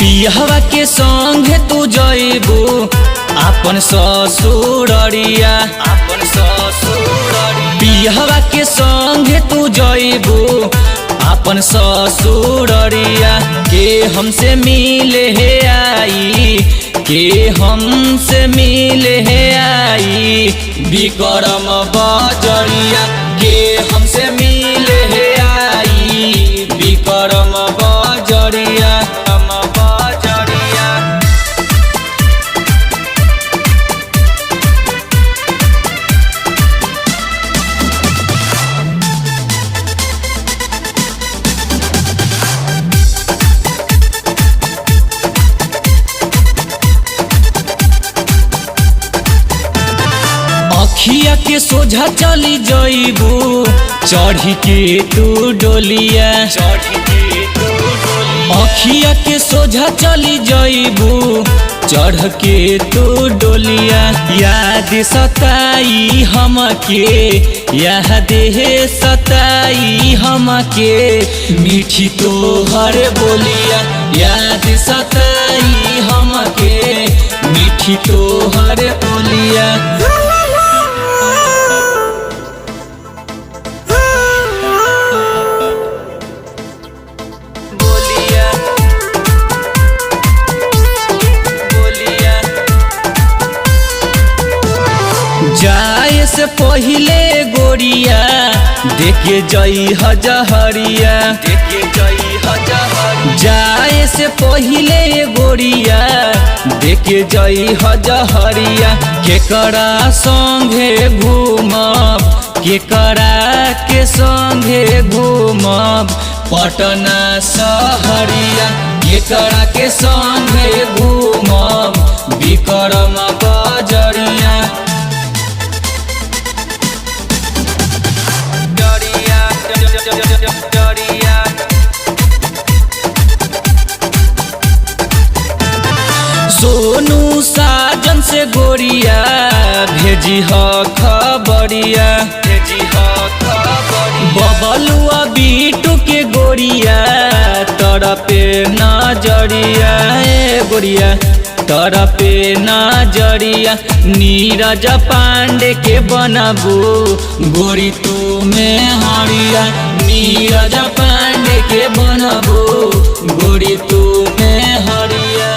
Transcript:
पियहवा के संगे तू जइबू अपन ससुररिया। पियहवा के संगे तू जइबू अपन ससुररिया। के हमसे मिले है आई, के हमसे मिले है आई विक्रम बजरिया। के हमसे मिले है आई विक्रम बजरिया। अखिया के सोझा चली जइबू चढ़ी के तू डोलिया। अखिया के सोझा चली जइबू चढ़ के तू डोलिया। याद सताई हमके, याद सताई हमके मीठी तोहर बोलिया। याद सताई हमके मीठी तोहर बोलिया। जाए से पहिले गोरिया देखे जई हजहरिया। जाए से पहिले गोरिया देखे जई हजहरिया। केकरा संगे घूमब, केकरा के संगे घूमब पटना सहरिया। केकरा के संगे घूमब विक्रम बजरिया। सोनू साजन से गोरिया भेजी ह खबरिया। बबलुआ बीटू के गोरिया तरपे नजरिया। गोरिया तरपे नजरिया। नीरज पांडे के बनबू गोरी तू में हरिया। नीरज पांडे के बनबू गोरी तू में हरिया।